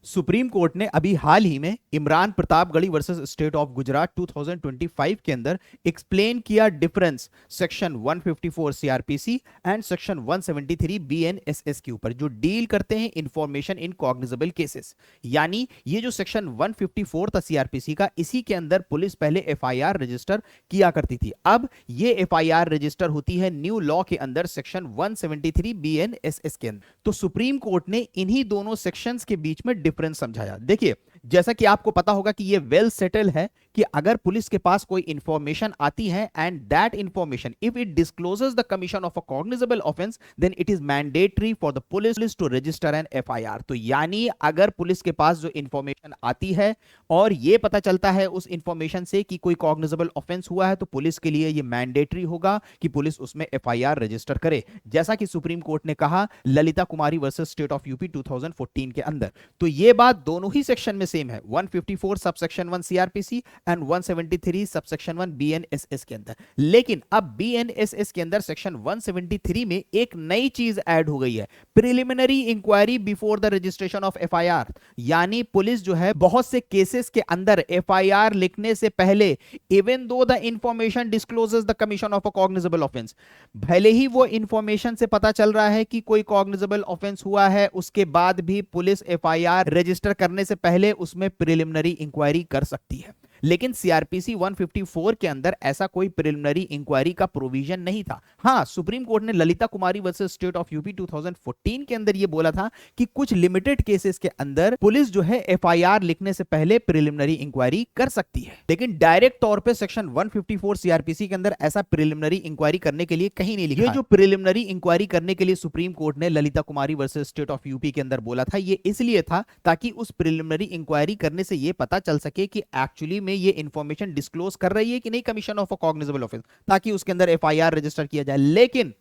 Supreme Court ने अभी हाल ही में Imran Pratapgarhi versus state of Gujarat 2025 के अंदर एक्सप्लेन किया difference section 154 CrPC and section 173 BNSS के ऊपर, जो डील करते हैं इंफॉर्मेशन इन कॉग्निजेबल केसेस। यानी ये जो सेक्शन 154 था सीआरपीसी का, इसी के अंदर पुलिस पहले एफआईआर रजिस्टर किया करती थी। अब ये एफआईआर रजिस्टर होती है न्यू लॉ के अंदर सेक्शन 173 बीएनएसएस के अंदर। तो सुप्रीम कोर्ट ने इन्हीं दोनों सेक्शंस के बीच में डिफरेंस समझाया। देखिए, जैसा कि आपको पता होगा कि ये वेल सेटल है कि अगर पुलिस के पास कोई इंफॉर्मेशन आती है and that information if it discloses the commission of a cognizable offence then it is mandatory for the police to register an FIR. तो यानी अगर पुलिस के पास जो इंफॉर्मेशन आती है और ये पता चलता है उस इंफॉर्मेशन से कि कोई कॉग्निजेबल ऑफेंस हुआ है, तो पुलिस के लिए ये मैंडेटरी होगा कि पुलिस उसमें एफआईआर रजिस्टर करे, जैसा कि सुप्रीम कोर्ट ने कहा ललिता कुमारी वर्सेस स्टेट ऑफ यूपी 2014 के अंदर। तो ये बात दोनों ही सेक्शन में सेम है, 154 subsection 1 CrPC and 173 subsection 1 BNSS के अंदर। लेकिन अब बीएनएसएस के अंदर सेक्शन 173 में एक नई चीज ऐड हो गई है, preliminary inquiry before the registration of FIR. यानी पुलिस जो है बहुत से केसेस के अंदर एफआईआर लिखने से पहले, even though the information discloses the commission of a cognizable offence, भले ही वो इंफॉर्मेशन से पता चल रहा है कि कोई कॉग्निजेबल ऑफेंस हुआ है, उसके बाद भी पुलिस एफआईआर रजिस्टर करने से पहले उसमें प्रिलिमिनरी इंक्वायरी कर सकती है। लेकिन सीआरपीसी 154 के अंदर ऐसा कोई प्रिलिमिनरी इंक्वायरी का प्रोविजन नहीं था। हां, सुप्रीम कोर्ट ने ललिता कुमारी वर्सेस स्टेट ऑफ यूपी 2014 के अंदर यह बोला था कि कुछ लिमिटेड केसेस के अंदर पुलिस जो है एफआईआर लिखने से पहले प्रिलिमिनरी इंक्वायरी कर सकती है, लेकिन डायरेक्ट तौर पे सेक्शन 154 सीआरपीसी के अंदर ऐसा प्रिलिमिनरी इंक्वायरी करने के लिए कहीं नहीं लिखा। ये जो प्रिलिमिनरी इंक्वायरी करने के लिए सुप्रीम कोर्ट ने ललिता कुमारी वर्सेस स्टेट ऑफ यूपी के अंदर बोला था, ये इसलिए था ताकि उस प्रिलिमिनरी इंक्वायरी करने से यह पता चल सके कि एक्चुअली में ये इंफॉर्मेशन डिस्क्लोज कर रही है कि नहीं commission of a cognizable offence, ताकि उसके अंदर एफआईआर रजिस्टर किया जाए। लेकिन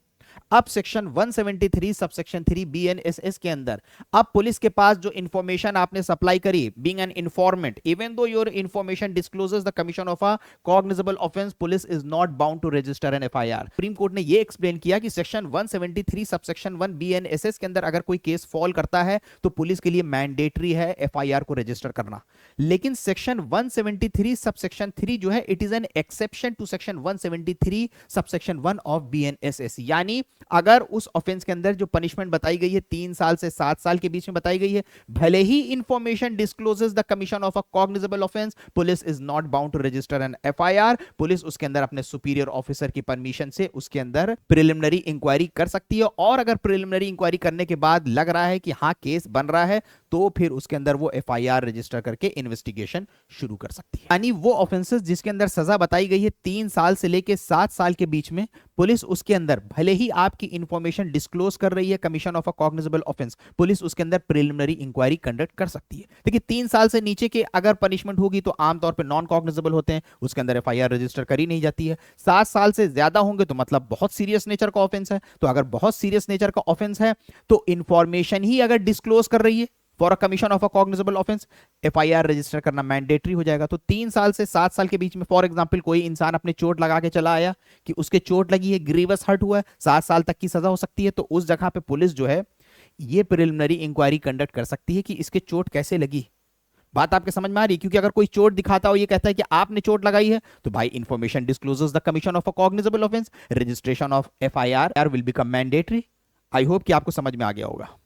अब सेक्शन 173 सबसेक्शन 3 बीएनएसएस के अंदर अब पुलिस के पास जो इंफॉर्मेशन आपने सप्लाई करी, being an informant, even though your information discloses the commission of a cognizable offence, police is not bound to register an FIR. Supreme Court ने यह एक्सप्लेन किया कि सेक्शन 173 सबसेक्शन 1 बीएनएसएस के अंदर अगर कोई केस फॉल करता है तो पुलिस के लिए मैंडेटरी है एफआईआर को रजिस्टर करना। लेकिन सेक्शन 173 सबसेक्शन 3 जो है, it is an exception to section 173 subsection 1 of BNSS. यानी अगर उस ऑफेंस के अंदर जो पनिशमेंट बताई गई है 3 साल से 7 साल के बीच में बताई गई है, भले ही information discloses the commission of a cognizable offence, police is not bound to register an FIR. Police उसके अंदर अपने सुपीरियर ऑफिसर की परमिशन से उसके अंदर प्रिलिमिनरी इंक्वायरी कर सकती है, और अगर प्रिलिमिनरी इंक्वायरी करने के बाद लग रहा है कि हां केस बन रहा है, तो फिर उसके अंदर वो एफआईआर रजिस्टर करके इन्वेस्टिगेशन शुरू कर सकती है। यानी वो ऑफेंसेस जिसके अंदर सजा बताई गई है 3 साल से लेकर 7 साल के बीच में, पुलिस उसके अंदर भले ही आपकी इंफॉर्मेशन डिस्क्लोज कर रही है commission of a cognizable offence, police उसके अंदर प्रिलिमिनरी इंक्वायरी कंडक्ट कर सकती है। देखिए, 3 साल से नीचे के अगर पनिशमेंट होगी तो आमतौर पर नॉन कॉग्निजेबल होते हैं, उसके अंदर एफआईआर रजिस्टर करी नहीं जाती है। 7 साल से ज्यादा होंगे तो मतलब बहुत सीरियस नेचर का ऑफेंस है। तो अगर बहुत सीरियस नेचर का ऑफेंस है तो इंफॉर्मेशन ही अगर डिस्क्लोज कर रही है for a commission of a cognizable offence, FIR register करना मैंडेटरी हो जाएगा। तो 3 साल से 7 साल के बीच में, फॉर एग्जांपल कोई इंसान अपने चोट लगा के चला आया कि उसके चोट लगी है, ग्रीवस हर्ट हुआ है, 7 साल तक की सजा हो सकती है। तो उस जगह पे पुलिस जो है ये प्रिलिमिनरी इंक्वायरी कंडक्ट कर सकती है कि इसके चोट कैसे लगी। बात आपके समझ में आ रही है? क्योंकि अगर कोई चोट दिखाता हो, ये कहता है कि आपने चोट लगाई है, तो भाई information discloses the commission of a cognizable offence, registration of FIR will become mandatory. I hope कि आपको समझ में आ गया होगा।